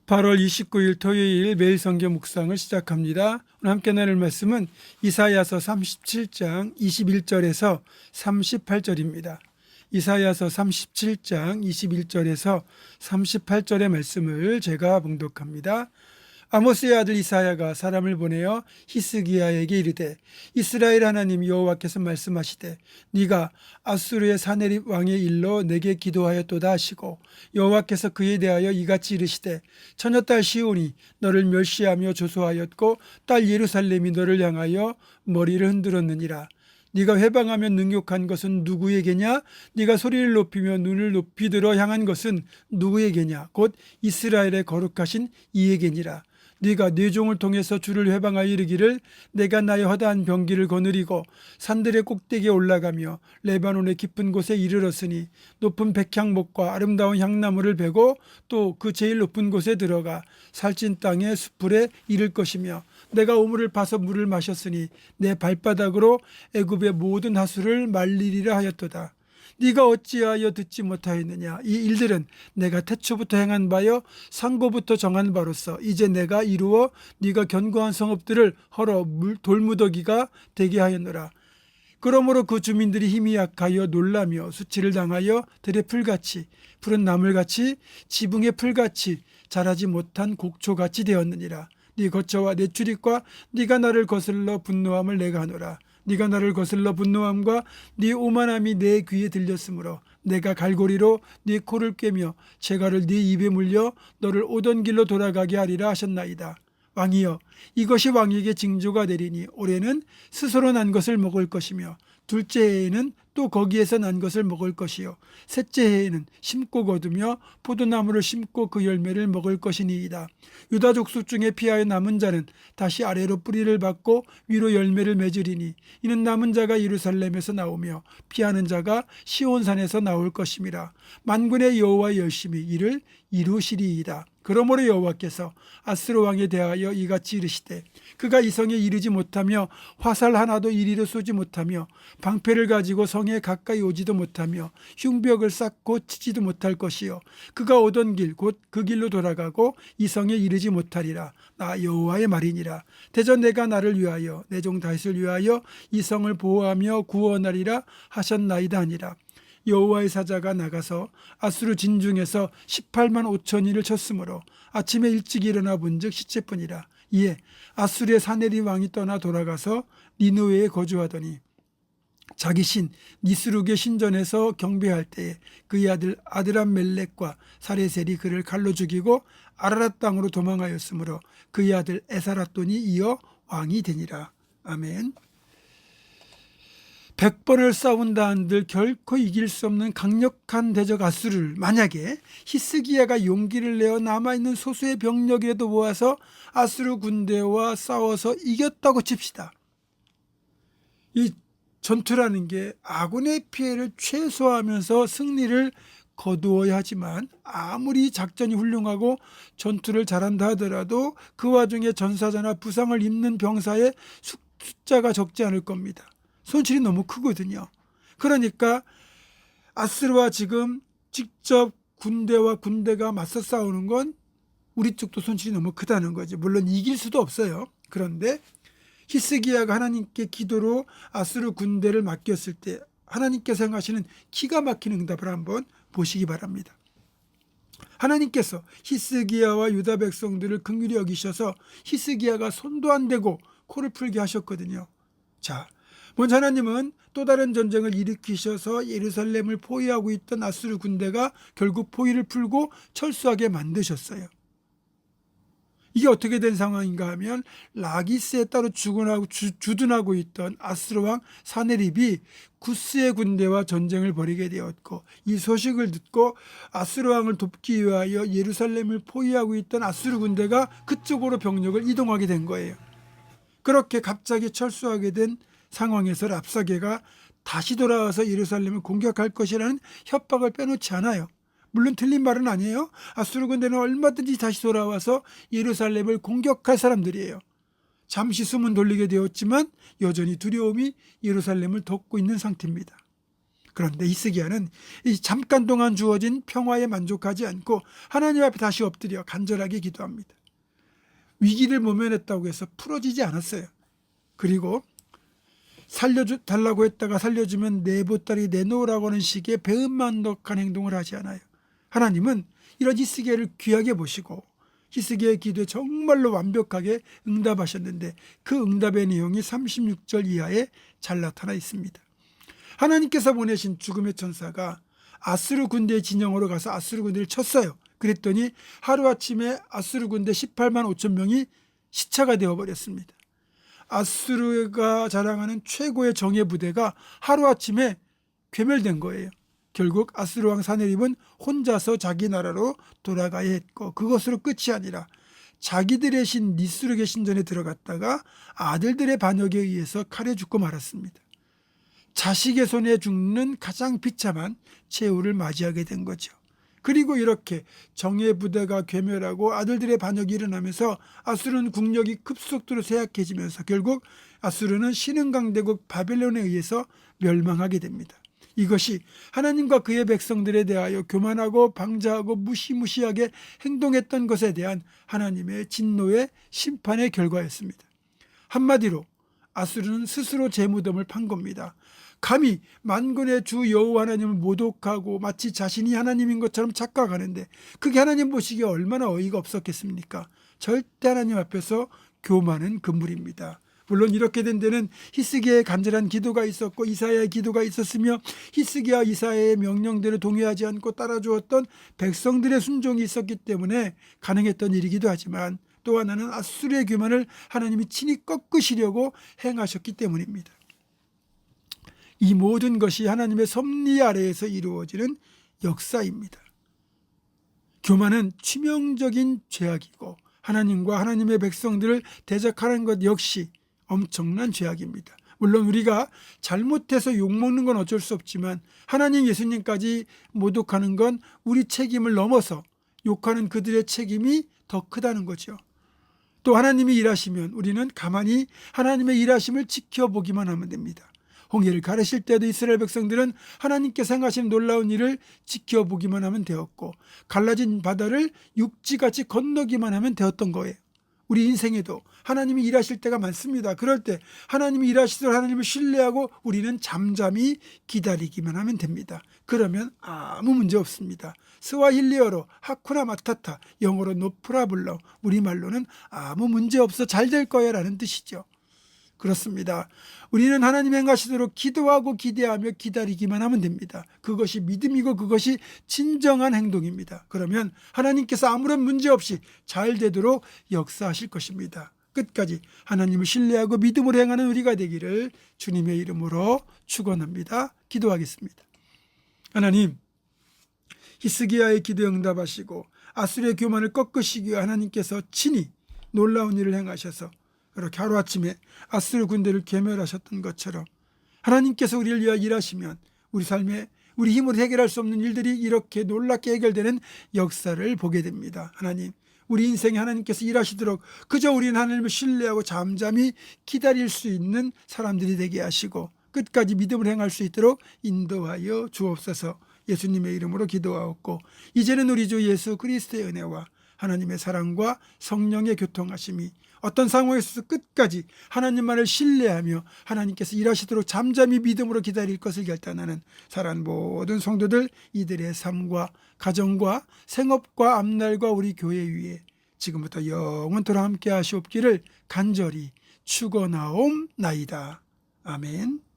8월 29일 토요일 매일 성경 묵상을 시작합니다. 오늘 함께 나눌 말씀은 이사야서 37장 21절에서 38절입니다. 이사야서 37장 21절에서 38절의 말씀을 제가 봉독합니다. 아모스의 아들 이사야가 사람을 보내어 히스기야에게 이르되 이스라엘 하나님 여호와께서 말씀하시되 네가 아수르의 사네립 왕의 일로 내게 기도하였도다 하시고 여호와께서 그에 대하여 이같이 이르시되 처녀딸 시온이 너를 멸시하며 조소하였고 딸 예루살렘이 너를 향하여 머리를 흔들었느니라. 네가 회방하며 능욕한 것은 누구에게냐? 네가 소리를 높이며 눈을 높이 들어 향한 것은 누구에게냐? 곧 이스라엘의 거룩하신 이에게니라. 네가 네 종을 통해서 주를 회방하여 이르기를 내가 나의 허다한 병기를 거느리고 산들의 꼭대기에 올라가며 레바논의 깊은 곳에 이르렀으니 높은 백향목과 아름다운 향나무를 베고 또 그 제일 높은 곳에 들어가 살찐 땅의 수풀에 이를 것이며 내가 오물을 파서 물을 마셨으니 내 발바닥으로 애굽의 모든 하수를 말리리라 하였도다. 네가 어찌하여 듣지 못하였느냐? 이 일들은 내가 태초부터 행한 바여 상고부터 정한 바로서 이제 내가 이루어 네가 견고한 성읍들을 헐어 돌무더기가 되게 하였노라. 그러므로 그 주민들이 힘이 약하여 놀라며 수치를 당하여 들의 풀같이 푸른 나물같이 지붕의 풀같이 자라지 못한 곡초같이 되었느니라. 네 거처와 내 출입과 네가 나를 거슬러 분노함을 내가 하노라. 네가 나를 거슬러 분노함과 네 오만함이 내 귀에 들렸으므로 내가 갈고리로 네 코를 꿰며 채가를 네 입에 물려 너를 오던 길로 돌아가게 하리라 하셨나이다. 왕이여, 이것이 왕에게 징조가 되리니 올해는 스스로 난 것을 먹을 것이며 둘째 해에는 또 거기에서 난 것을 먹을 것이요 셋째 해에는 심고 거두며 포도나무를 심고 그 열매를 먹을 것이니이다. 유다 족속 중에 피하여 남은 자는 다시 아래로 뿌리를 받고 위로 열매를 맺으리니 이는 남은 자가 예루살렘에서 나오며 피하는 자가 시온산에서 나올 것임이라. 만군의 여호와 열심히 이를 이루시리이다. 그러므로 여호와께서 아스로 왕에 대하여 이같이 이르시되 그가 이 성에 이르지 못하며 화살 하나도 이리로 쏘지 못하며 방패를 가지고 성에 가까이 오지도 못하며 흉벽을 쌓고 치지도 못할 것이요 그가 오던 길 곧 그 길로 돌아가고 이 성에 이르지 못하리라. 나 여호와의 말이니라. 대전 내가 나를 위하여 내 종 다윗을 위하여 이 성을 보호하며 구원하리라 하셨나이다 하니라. 여호와의 사자가 나가서 아수르 진중에서 18만 5천인을 쳤으므로 아침에 일찍 일어나 본즉 시체뿐이라. 이에 아수르의 사네립 왕이 떠나 돌아가서 니느웨에 거주하더니 자기 신 니스룩의 신전에서 경배할 때에 그의 아들 아드람멜렉과 사레셀이 그를 칼로 죽이고 아라랏 땅으로 도망하였으므로 그의 아들 에사라돈이 이어 왕이 되니라. 아멘. 100번을 싸운다 한들 결코 이길 수 없는 강력한 대적 아수르를 만약에 히스기야가 용기를 내어 남아있는 소수의 병력이라도 모아서 아수르 군대와 싸워서 이겼다고 칩시다. 이 전투라는 게 아군의 피해를 최소화하면서 승리를 거두어야 하지만 아무리 작전이 훌륭하고 전투를 잘한다 하더라도 그 와중에 전사자나 부상을 입는 병사의 숫자가 적지 않을 겁니다. 손실이 너무 크거든요. 그러니까 아스르와 지금 직접 군대와 군대가 맞서 싸우는 건 우리 쪽도 손실이 너무 크다는 거죠. 물론 이길 수도 없어요. 그런데 히스기야가 하나님께 기도로 아스르 군대를 맡겼을 때 하나님께서 행하시는 기가 막히는 응답을 한번 보시기 바랍니다. 하나님께서 히스기야와 유다 백성들을 긍휼히 여기셔서 히스기야가 손도 안 대고 코를 풀게 하셨거든요. 자, 먼저 하나님은 또 다른 전쟁을 일으키셔서 예루살렘을 포위하고 있던 아수르 군대가 결국 포위를 풀고 철수하게 만드셨어요. 이게 어떻게 된 상황인가 하면 라기스에 따로 주둔하고 있던 아수르 왕 사네립이 구스의 군대와 전쟁을 벌이게 되었고 이 소식을 듣고 아수르 왕을 돕기 위하여 예루살렘을 포위하고 있던 아수르 군대가 그쪽으로 병력을 이동하게 된 거예요. 그렇게 갑자기 철수하게 된 상황에서 랍사게가 다시 돌아와서 예루살렘을 공격할 것이라는 협박을 빼놓지 않아요. 물론 틀린 말은 아니에요. 아수르 군대는 얼마든지 다시 돌아와서 예루살렘을 공격할 사람들이에요. 잠시 숨은 돌리게 되었지만 여전히 두려움이 예루살렘을 덮고 있는 상태입니다. 그런데 히스기야는 이 잠깐 동안 주어진 평화에 만족하지 않고 하나님 앞에 다시 엎드려 간절하게 기도합니다. 위기를 모면했다고 해서 풀어지지 않았어요. 그리고 살려달라고 했다가 살려주면 내 보따리 내놓으라고 하는 식의 배은망덕한 행동을 하지 않아요. 하나님은 이런 히스기야를 귀하게 보시고 히스기야의 기도에 정말로 완벽하게 응답하셨는데 그 응답의 내용이 36절 이하에 잘 나타나 있습니다. 하나님께서 보내신 죽음의 천사가 아수르 군대의 진영으로 가서 아수르 군대를 쳤어요. 그랬더니 하루아침에 아수르 군대 18만 5천 명이 시차가 되어버렸습니다. 아수르가 자랑하는 최고의 정예 부대가 하루아침에 괴멸된 거예요. 결국 아수르 왕 사네립은 혼자서 자기 나라로 돌아가야 했고 그것으로 끝이 아니라 자기들의 신 니스르게 신전에 들어갔다가 아들들의 반역에 의해서 칼에 죽고 말았습니다. 자식의 손에 죽는 가장 비참한 최후를 맞이하게 된 거죠. 그리고 이렇게 정예 부대가 괴멸하고 아들들의 반역이 일어나면서 아수르는 국력이 급속도로 쇠약해지면서 결국 아수르는 신흥강대국 바벨론에 의해서 멸망하게 됩니다. 이것이 하나님과 그의 백성들에 대하여 교만하고 방자하고 무시무시하게 행동했던 것에 대한 하나님의 진노의 심판의 결과였습니다. 한마디로 아수르는 스스로 제 무덤을 판 겁니다. 감히 만군의 주 여호와 하나님을 모독하고 마치 자신이 하나님인 것처럼 착각하는데 그게 하나님 보시기에 얼마나 어이가 없었겠습니까? 절대 하나님 앞에서 교만은 금물입니다. 물론 이렇게 된 데는 히스기야의 간절한 기도가 있었고 이사야의 기도가 있었으며 히스기야 이사야의 명령대로 동의하지 않고 따라주었던 백성들의 순종이 있었기 때문에 가능했던 일이기도 하지만 또 하나는 아수르의 교만을 하나님이 친히 꺾으시려고 행하셨기 때문입니다. 이 모든 것이 하나님의 섭리 아래에서 이루어지는 역사입니다. 교만은 치명적인 죄악이고 하나님과 하나님의 백성들을 대적하는 것 역시 엄청난 죄악입니다. 물론 우리가 잘못해서 욕먹는 건 어쩔 수 없지만 하나님 예수님까지 모독하는 건 우리 책임을 넘어서 욕하는 그들의 책임이 더 크다는 거죠. 또 하나님이 일하시면 우리는 가만히 하나님의 일하심을 지켜보기만 하면 됩니다. 홍해를 가르실 때도 이스라엘 백성들은 하나님께서 행하신 놀라운 일을 지켜보기만 하면 되었고 갈라진 바다를 육지같이 건너기만 하면 되었던 거예요. 우리 인생에도 하나님이 일하실 때가 많습니다. 그럴 때 하나님이 일하시도록 하나님을 신뢰하고 우리는 잠잠히 기다리기만 하면 됩니다. 그러면 아무 문제 없습니다. 스와힐리어로 하쿠나 마타타, 영어로 노프라 불러, 우리말로는 아무 문제 없어 잘 될 거야 라는 뜻이죠. 그렇습니다. 우리는 하나님 행하시도록 기도하고 기대하며 기다리기만 하면 됩니다. 그것이 믿음이고 그것이 진정한 행동입니다. 그러면 하나님께서 아무런 문제 없이 잘 되도록 역사하실 것입니다. 끝까지 하나님을 신뢰하고 믿음으로 행하는 우리가 되기를 주님의 이름으로 축원합니다. 기도하겠습니다. 하나님, 히스기야의 기도에 응답하시고 아수르의 교만을 꺾으시기 위해 하나님께서 친히 놀라운 일을 행하셔서 그렇게 하루아침에 아수르 군대를 괴멸하셨던 것처럼 하나님께서 우리를 위하여 일하시면 우리 삶에 우리 힘으로 해결할 수 없는 일들이 이렇게 놀랍게 해결되는 역사를 보게 됩니다. 하나님, 우리 인생에 하나님께서 일하시도록 그저 우리는 하나님을 신뢰하고 잠잠히 기다릴 수 있는 사람들이 되게 하시고 끝까지 믿음을 행할 수 있도록 인도하여 주옵소서. 예수님의 이름으로 기도하옵고 이제는 우리 주 예수 그리스도의 은혜와 하나님의 사랑과 성령의 교통하심이 어떤 상황에서 끝까지 하나님만을 신뢰하며 하나님께서 일하시도록 잠잠히 믿음으로 기다릴 것을 결단하는 사랑하는 모든 성도들, 이들의 삶과 가정과 생업과 앞날과 우리 교회 위에 지금부터 영원토록 함께 하시옵기를 간절히 축원하옵나이다. 아멘.